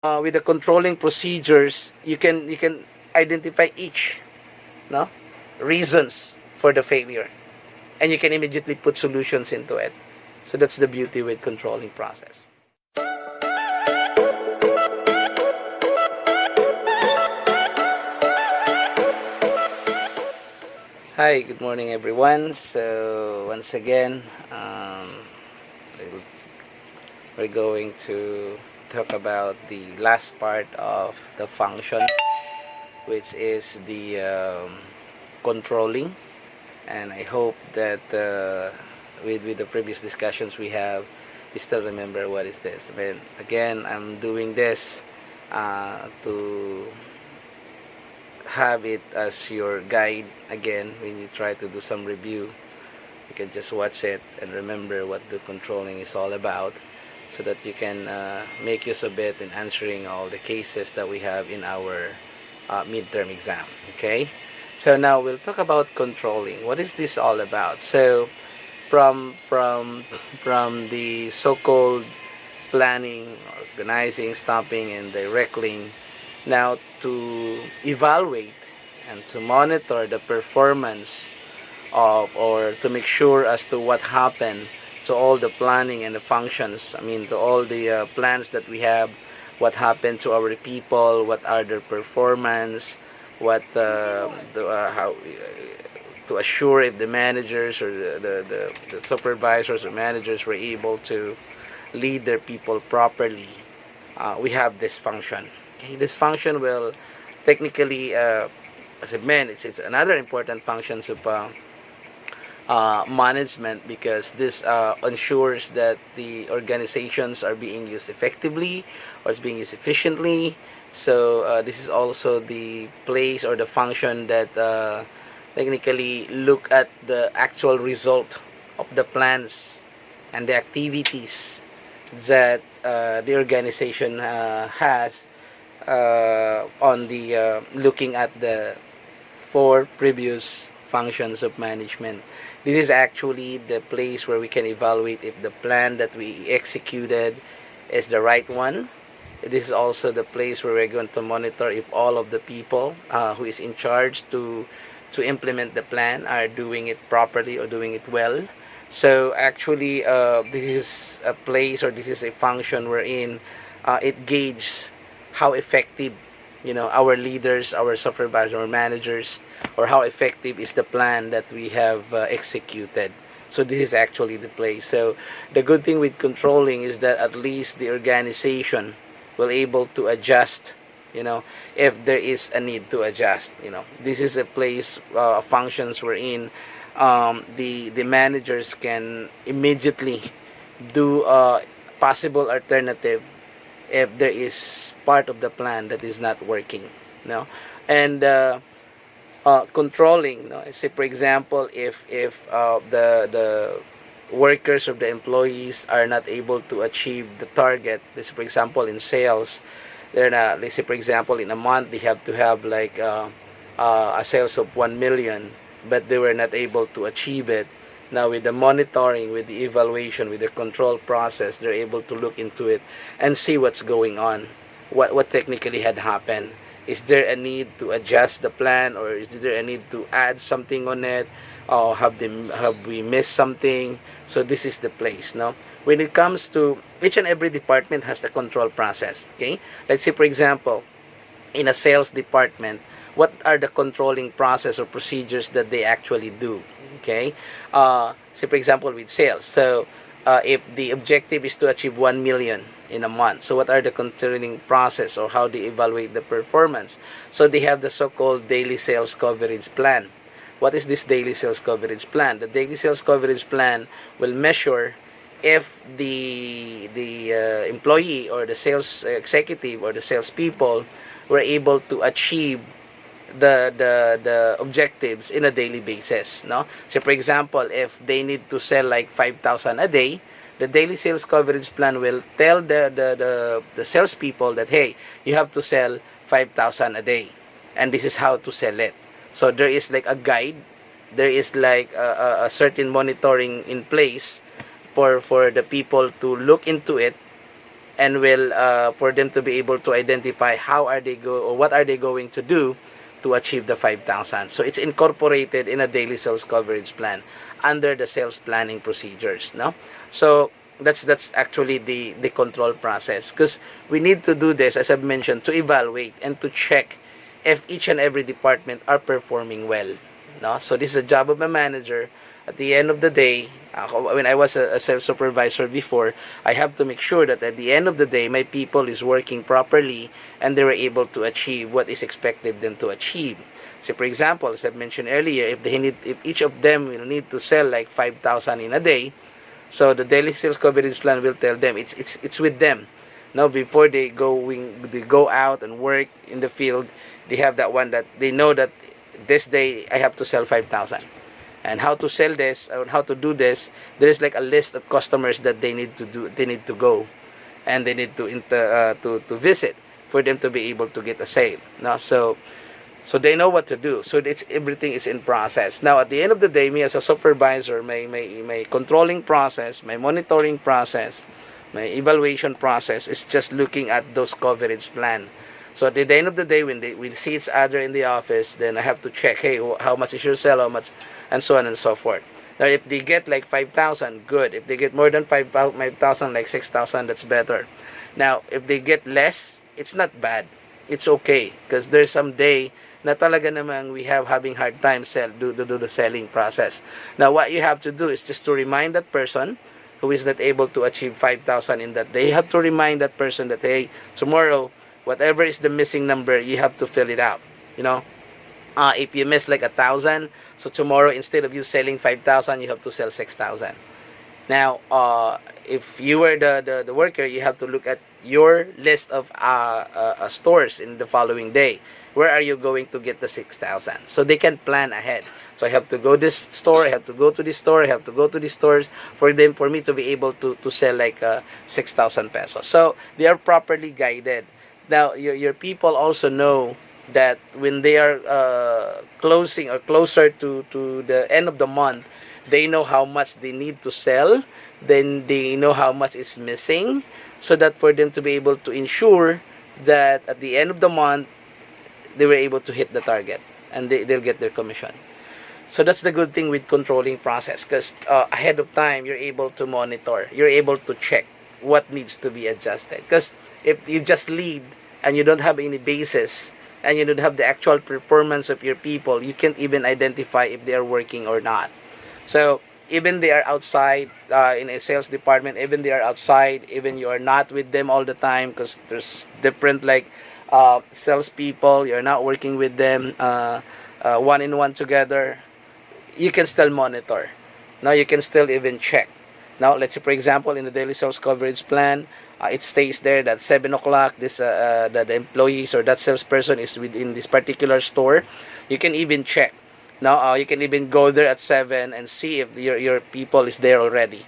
with the controlling procedures, you can identify each, no, reasons for the failure, and you can immediately put solutions into it. So that's the beauty with controlling process. Hi, good morning everyone. So once again, we're going to talk about the last part of the function, which is the controlling. And I hope that with the previous discussions we have, you still remember what is this. I mean, again, I'm doing this to have it as your guide again when you try to do some review. You can just watch it and remember what the controlling is all about, so that you can make use of it in answering all the cases that we have in our midterm exam. Okay, so now we'll talk about controlling. What is this all about? So from the so-called planning, organizing, stopping, and directing, now to evaluate and to monitor the performance of, or to make sure as to what happened to all the planning and the functions. I mean, to all the plans that we have, what happened to our people, what are their performance, what how to assure if the managers or the supervisors or managers were able to lead their people properly. We have this function. Okay? This function will technically, as I mentioned, it's another important function of management, because this ensures that the organizations are being used effectively or is being used efficiently. So this is also the place or the function that technically look at the actual result of the plans and the activities that the organization has on the looking at the four previous functions of management. This is actually the place where we can evaluate if the plan that we executed is the right one. This is also the place where we're going to monitor if all of the people who is in charge to implement the plan are doing it properly or doing it well. So actually, this is a place, or this is a function wherein it gauges how effective, our leaders, our supervisors, our managers, or how effective is the plan that we have executed. So this is actually the place. So the good thing with controlling is that at least the organization will able to adjust, if there is a need to adjust. This is a place, functions wherein the managers can immediately do a possible alternative if there is part of the plan that is not working. And controlling, say for example, if the workers or the employees are not able to achieve the target. Let's say for example in sales, they're not, let's say for example in a month they have to have like a sales of 1 million, but they were not able to achieve it. Now with the monitoring, with the evaluation, with the control process, they're able to look into it and see what's going on, what technically had happened. Is there a need to adjust the plan, or is there a need to add something on it? Or have we missed something? So this is the place. Now, when it comes to each and every department has the control process. Okay, let's say for example, in a sales department, what are the controlling process or procedures that they actually do? Okay, say for example with sales. So if the objective is to achieve 1 million in a month, so what are the controlling process, or how they evaluate the performance? So they have the so-called daily sales coverage plan. What is this daily sales coverage plan? The daily sales coverage plan will measure if the employee or the sales executive or the salespeople were able to achieve the objectives in a daily basis. So for example, if they need to sell like 5,000 a day, the daily sales coverage plan will tell the salespeople that, hey, you have to sell 5,000 a day, and this is how to sell it. So there is like a guide, there is like a certain monitoring in place for the people to look into it and will for them to be able to identify how are they go or what are they going to do to achieve the 5,000. So it's incorporated in a daily sales coverage plan under the sales planning procedures, no? So that's actually the control process, because we need to do this, as I've mentioned, to evaluate and to check if each and every department are performing well, no? So this is a job of a manager. At the end of the day, when I was a sales supervisor before, I have to make sure that at the end of the day, my people is working properly and they were able to achieve what is expected them to achieve. So, for example, as I mentioned earlier, if each of them will need to sell like 5,000 in a day, so the daily sales coverage plan will tell them it's with them. Now, before they go out and work in the field, they have that one that they know that this day I have to sell 5,000. And how to sell this or how to do this, there is like a list of customers that they need to go and they need to visit for them to be able to get a sale. Now, so they know what to do. So everything is in process. Now, at the end of the day, me as a supervisor, my controlling process, my monitoring process, my evaluation process is just looking at those coverage plan. So at the end of the day, when we see each other in the office, then I have to check, hey, how much is your sale, how much, and so on and so forth. Now, if they get like 5,000, good. If they get more than 5,000, like 6,000, that's better. Now, if they get less, it's not bad. It's okay, because there's some day na talaga namang we have having hard time do the selling process. Now, what you have to do is just to remind that person who is not able to achieve 5,000 in that day. You have to remind that person that, hey, tomorrow, whatever is the missing number, you have to fill it out. You know, if you miss like 1,000, so tomorrow instead of you selling 5,000, you have to sell 6,000. Now, if you were the worker, you have to look at your list of stores in the following day. Where are you going to get the 6,000? So they can plan ahead. So I have to go this store, I have to go to this store, I have to go to these stores for me to be able to sell like 6,000 pesos. So they are properly guided. Now, your people also know that when they are closing or closer to the end of the month, they know how much they need to sell, then they know how much is missing, so that for them to be able to ensure that at the end of the month, they were able to hit the target and they'll get their commission. So that's the good thing with controlling process, because ahead of time, you're able to monitor, you're able to check what needs to be adjusted. Because if you just lead and you don't have any basis and you don't have the actual performance of your people, you can't even identify if they are working or not. So even they are outside in a sales department, even they are outside, even you are not with them all the time, because there's different like salespeople, you're not working with them one-on-one together, you can still monitor. Now you can still even check. Now, let's say, for example, in the daily sales coverage plan, it stays there that 7 o'clock, that the employees or that salesperson is within this particular store. You can even check. Now, you can even go there at 7 and see if your people is there already.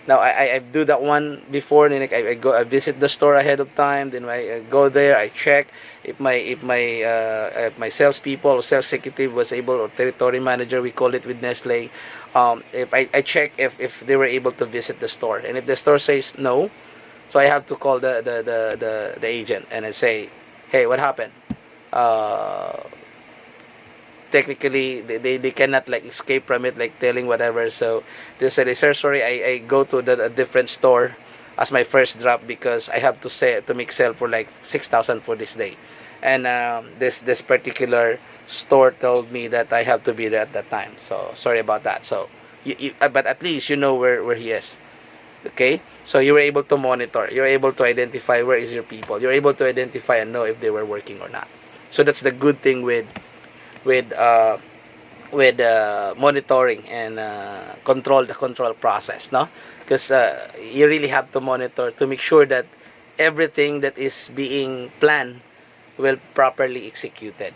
Now, I do that one before. Then I visit the store ahead of time. Then I go there, I check if my salespeople or sales executive was able, or territory manager, we call it with Nestle. If I check if they were able to visit the store, and if the store says no, so I have to call the agent and I say, hey, what happened? Technically they cannot like escape from it, like telling whatever. So they said, sir, sorry, I go to a different store as my first drop because I have to make sale for like 6,000 for this day, and this particular store told me that I have to be there at that time, so sorry about that. So but at least you know where he is. Okay, so you were able to monitor, you're able to identify where is your people, you're able to identify and know if they were working or not. So that's the good thing with monitoring and the control process, no? Because you really have to monitor to make sure that everything that is being planned will properly executed.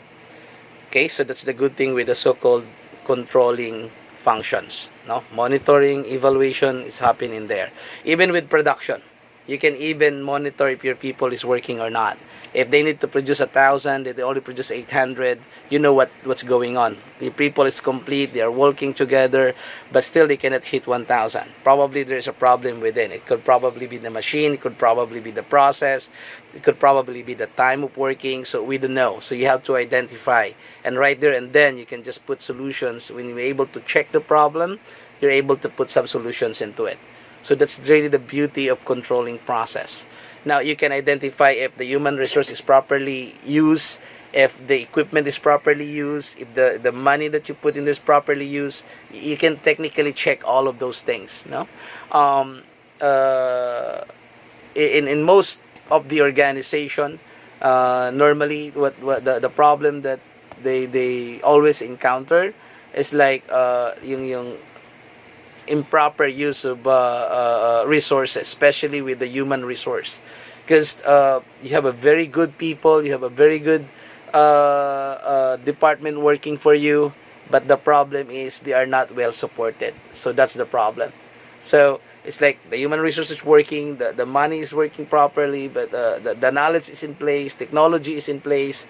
Okay, so that's the good thing with the so-called controlling functions, no? Monitoring, evaluation is happening there. Even with production, You can even monitor if your people is working or not. If they need to produce 1,000, they only produce 800, you know what's going on. The people is complete, they are working together, but still they cannot hit 1,000. Probably there's a problem within. It could probably be the machine, it could probably be the process, it could probably be the time of working, so we don't know. So you have to identify. And right there and then, you can just put solutions. When you're able to check the problem, you're able to put some solutions into it. So that's really the beauty of controlling process. Now you can identify if the human resource is properly used, if the equipment is properly used, if the money that you put in is properly used. You can technically check all of those things. No, in most of the organization, normally what the problem that they always encounter is like yung improper use of resources, especially with the human resource, because you have a very good people, you have a very good department working for you, but the problem is they are not well supported. So that's the problem. So it's like the human resource is working, the money is working properly, but the knowledge is in place, technology is in place,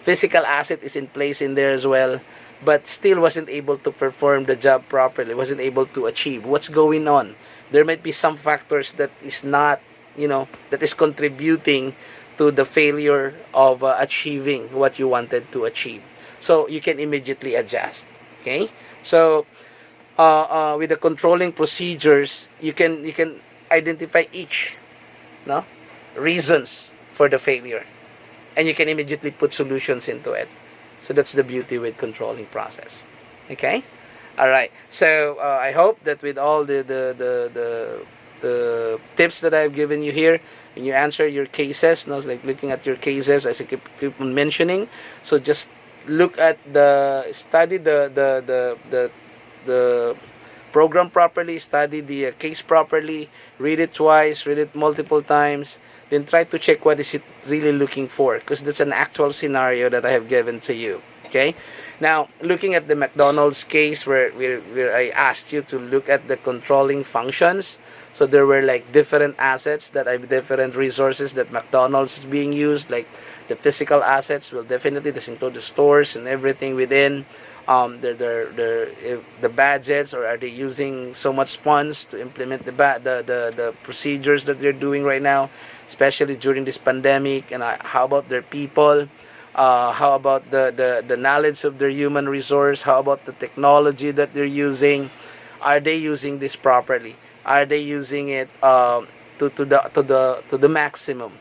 physical asset is in place in there as well, but still wasn't able to perform the job properly, wasn't able to achieve. What's going on? There might be some factors that is not, that is contributing to the failure of achieving what you wanted to achieve. So you can immediately adjust. Okay? So with the controlling procedures, you can identify each reasons for the failure, and you can immediately put solutions into it. So that's the beauty with controlling process. Okay? All right. So I hope that with all the tips that I've given you here, when you answer your cases, like looking at your cases, as I keep on mentioning. So just look at study the program properly, study the case properly, read it twice, read it multiple times, then try to check what is it really looking for, because that's an actual scenario that I have given to you. Okay, now looking at the McDonald's case where I asked you to look at the controlling functions. So there were like different assets that have different resources that McDonald's is being used, like the physical assets will definitely include the stores and everything within. The budgets, or are they using so much funds to implement the procedures that they're doing right now, especially during this pandemic? And how about their people? How about the knowledge of their human resource? How about the technology that they're using? Are they using this properly? Are they using it to the maximum?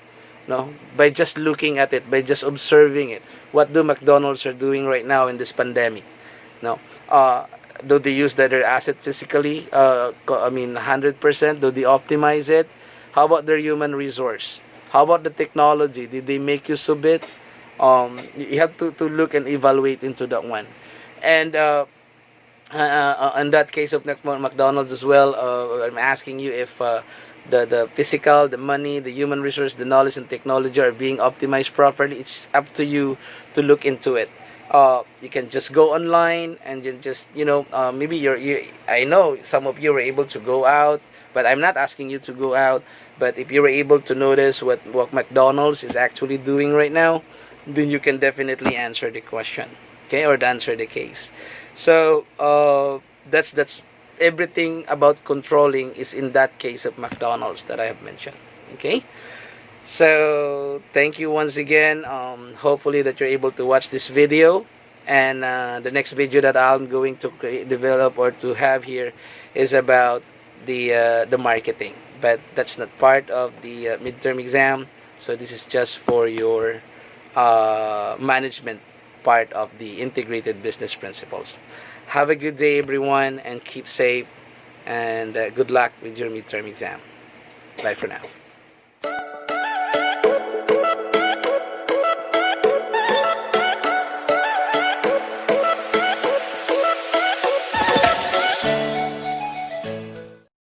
No, by just looking at it, by just observing it. What do McDonald's are doing right now in this pandemic? No, do they use their asset physically? 100%. Do they optimize it? How about their human resource? How about the technology? Did they make use of it? You have to look and evaluate into that one. And in that case of McDonald's as well, I'm asking you if the physical, the money, the human resource, the knowledge and technology are being optimized properly. It's up to you to look into it. You can just go online and just maybe I know some of you were able to go out, but I'm not asking you to go out. But if you were able to notice what McDonald's is actually doing right now, then you can definitely answer the question, okay, or answer the case. So that's everything about controlling is in that case of McDonald's that I have mentioned. Okay. So thank you once again. Hopefully that you're able to watch this video, and the next video that I'm going to develop or to have here is about the marketing, but that's not part of the midterm exam. So this is just for your management part of the integrated business principles. Have a good day, everyone, and keep safe, and good luck with your midterm exam. Bye for now.